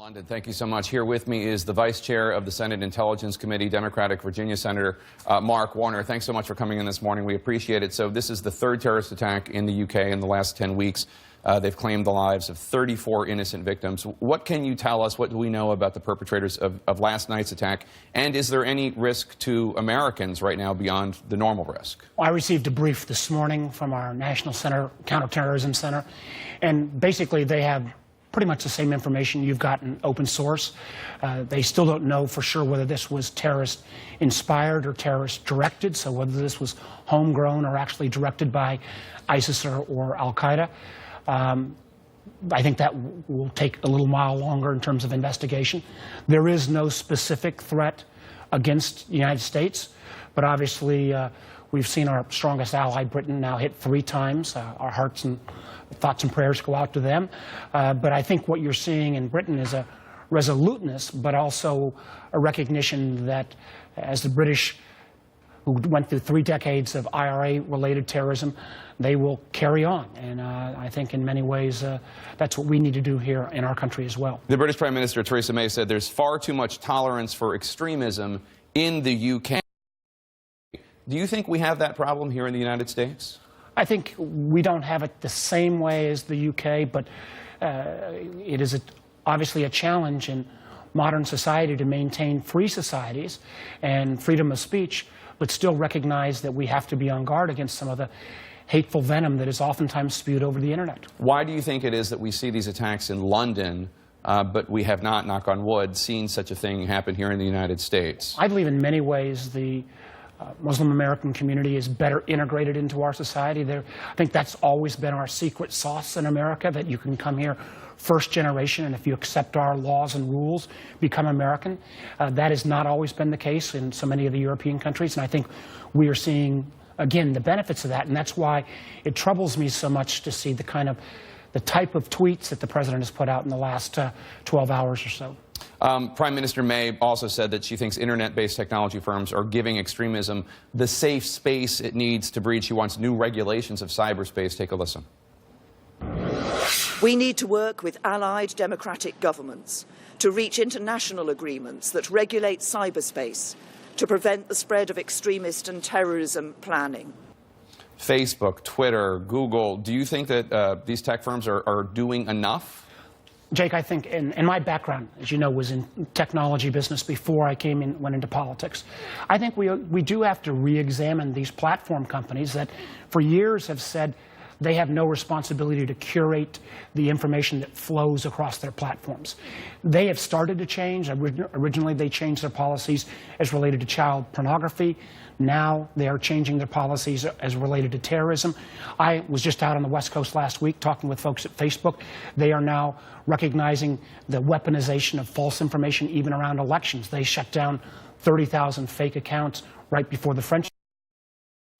London, thank you so much. Here with me is the Vice Chair of the Senate Intelligence Committee, Democratic Virginia Senator Mark Warner. Thanks so much for coming in this morning. We appreciate it. So this is the third terrorist attack in the UK in the last 10 weeks. They've claimed the lives of 34 innocent victims. What can you tell us? What do we know about the perpetrators of last night's attack? And is there any risk to Americans right now beyond the normal risk? I received a brief this morning from our National Center, Counterterrorism Center, and basically they have pretty much the same information you've gotten open source. They still don't know for sure whether this was terrorist inspired or terrorist directed, so whether this was homegrown or actually directed by ISIS or Al-Qaeda. I think that will take a little while longer in terms of investigation. There is no specific threat against the United States, but obviously we've seen our strongest ally, Britain, now hit 3 times. Our hearts and thoughts and prayers go out to them. But I think what you're seeing in Britain is a resoluteness, but also a recognition that as the British, who went through 3 decades of IRA-related terrorism, they will carry on. And I think in many ways that's what we need to do here in our country as well. The British Prime Minister, Theresa May, said there's far too much tolerance for extremism in the UK. Do you think we have that problem here in the United States? I think we don't have it the same way as the UK, but it is obviously a challenge in modern society to maintain free societies and freedom of speech, but still recognize that we have to be on guard against some of the hateful venom that is oftentimes spewed over the internet. Why do you think it is that we see these attacks in London, but we have not, knock on wood, seen such a thing happen here in the United States? I believe in many ways the Muslim American community is better integrated into our society. I think that's always been our secret sauce in America, that you can come here first generation, and if you accept our laws and rules, become American. That has not always been the case in so many of the European countries, and I think we are seeing, again, the benefits of that, and that's why it troubles me so much to see the type of tweets that the president has put out in the last 12 hours or so. Prime Minister May also said that she thinks internet-based technology firms are giving extremism the safe space it needs to breed. She wants new regulations of cyberspace. Take a listen. We need to work with allied democratic governments to reach international agreements that regulate cyberspace to prevent the spread of extremist and terrorism planning. Facebook, Twitter, Google, do you think that these tech firms are doing enough? Jake, I think, and my background, as you know, was in technology business before I went into politics. I think we do have to re-examine these platform companies that for years have said they have no responsibility to curate the information that flows across their platforms. They have started to change. Originally, they changed their policies as related to child pornography. Now they are changing their policies as related to terrorism. I was just out on the West Coast last week talking with folks at Facebook. They are now recognizing the weaponization of false information even around elections. They shut down 30,000 fake accounts right before the French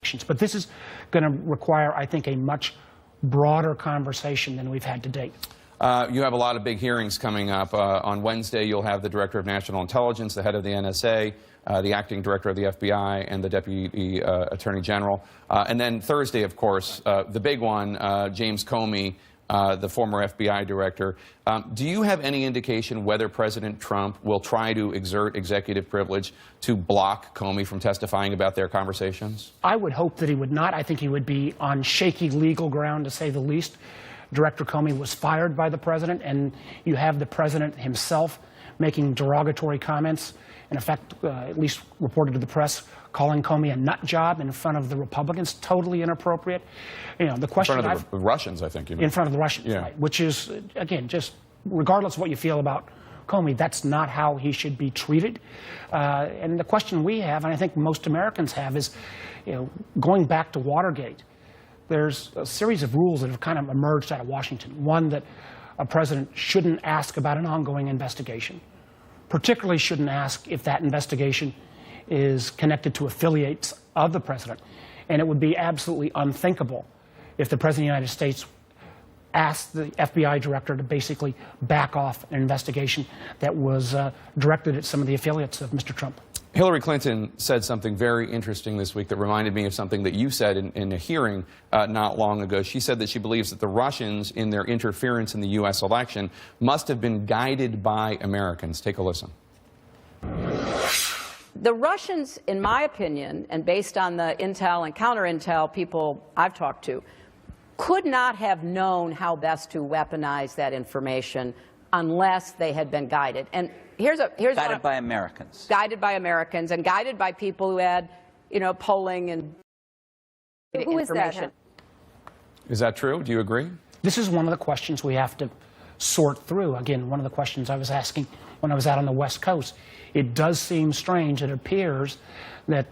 elections. But this is going to require, I think, a much broader conversation than we've had to date. You have a lot of big hearings coming up. On Wednesday, you'll have the Director of National Intelligence, the head of the NSA, the acting director of the FBI, and the Deputy Attorney General. And then Thursday, of course, the big one, James Comey, the former FBI director. Do you have any indication whether President Trump will try to exert executive privilege to block Comey from testifying about their conversations? I would hope that he would not. I think he would be on shaky legal ground, to say the least. Director Comey was fired by the president, and you have the president himself making derogatory comments, in effect, at least reported to the press, calling Comey a nut job in front of the Republicans, totally inappropriate. You know, the question in front of the Russians, I think. You mean. In front of the Russians, yeah. Right, which is, again, just regardless of what you feel about Comey, that's not how he should be treated. And the question we have, and I think most Americans have, is, you know, going back to Watergate, there's a series of rules that have kind of emerged out of Washington. One, that a president shouldn't ask about an ongoing investigation, particularly shouldn't ask if that investigation is connected to affiliates of the president. And it would be absolutely unthinkable if the President of the United States asked the FBI director to basically back off an investigation that was directed at some of the affiliates of Mr. Trump. Hillary Clinton said something very interesting this week that reminded me of something that you said in a hearing not long ago. She said that she believes that the Russians, in their interference in the U.S. election, must have been guided by Americans. Take a listen. The Russians, in my opinion, and based on the intel and counter-intel people I've talked to, could not have known how best to weaponize that information unless they had been guided. And here's guided by Americans. Guided by Americans and guided by people who had, polling and information. Is that true? Do you agree? This is one of the questions we have to sort through. Again, one of the questions I was asking when I was out on the West Coast. It does seem strange. It appears that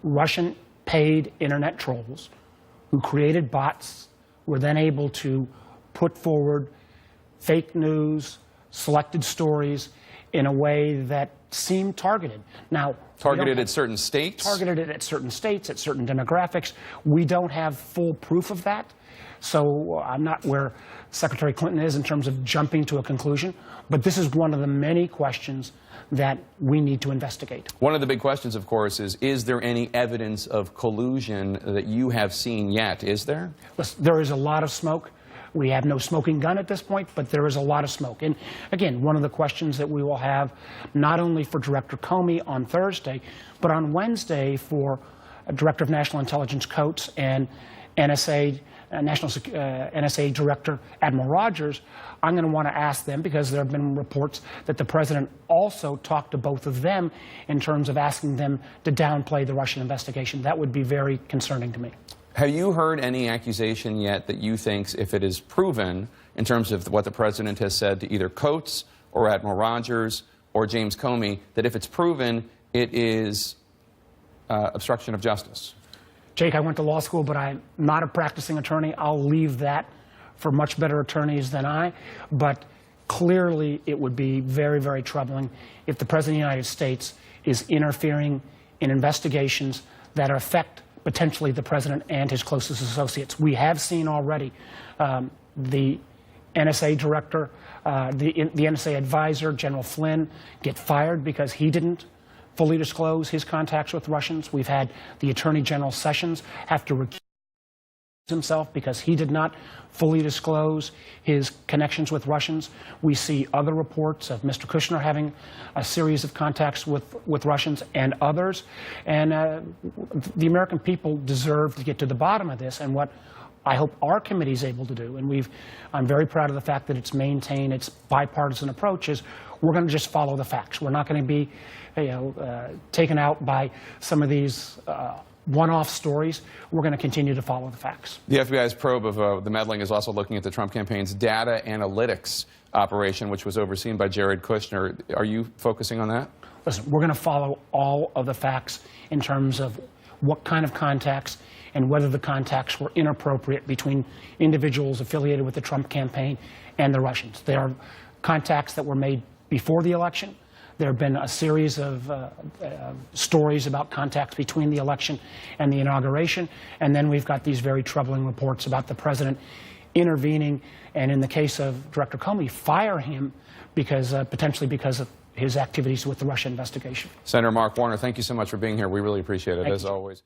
Russian paid internet trolls who created bots were then able to put forward fake news, selected stories in a way that seemed targeted. Now, targeted at certain states? Targeted at certain states, at certain demographics. We don't have full proof of that. So I'm not where Secretary Clinton is in terms of jumping to a conclusion. But this is one of the many questions that we need to investigate. One of the big questions, of course, is there any evidence of collusion that you have seen yet? Is there? Listen, there is a lot of smoke. We have no smoking gun at this point, but there is a lot of smoke. And again, one of the questions that we will have not only for Director Comey on Thursday, but on Wednesday for Director of National Intelligence Coates and NSA, NSA Director Admiral Rogers, I'm going to want to ask them, because there have been reports that the president also talked to both of them in terms of asking them to downplay the Russian investigation. That would be very concerning to me. Have you heard any accusation yet that you think, if it is proven, in terms of what the president has said to either Coates or Admiral Rogers or James Comey, that if it's proven, it is obstruction of justice? Jake, I went to law school, but I'm not a practicing attorney. I'll leave that for much better attorneys than I. But clearly, it would be very, very troubling if the President of the United States is interfering in investigations that affect potentially the president and his closest associates. We have seen already the NSA director, the NSA advisor, General Flynn, get fired because he didn't fully disclose his contacts with Russians. We've had the Attorney General Sessions have to recuse himself because he did not fully disclose his connections with Russians. We see other reports of Mr. Kushner having a series of contacts with Russians and others. And the American people deserve to get to the bottom of this, and what I hope our committee is able to do, and I'm very proud of the fact that it's maintained its bipartisan approach, is we're going to just follow the facts. We're not going to be taken out by some of these one-off stories. We're going to continue to follow the facts. The FBI's probe of the meddling is also looking at the Trump campaign's data analytics operation, which was overseen by Jared Kushner. Are you focusing on that? Listen, we're going to follow all of the facts in terms of what kind of contacts and whether the contacts were inappropriate between individuals affiliated with the Trump campaign and the Russians. There are contacts that were made before the election. There have been a series of stories about contacts between the election and the inauguration. And then we've got these very troubling reports about the president intervening, and in the case of Director Comey, fire him because potentially because of his activities with the Russia investigation. Senator Mark Warner, thank you so much for being here. We really appreciate it, as always.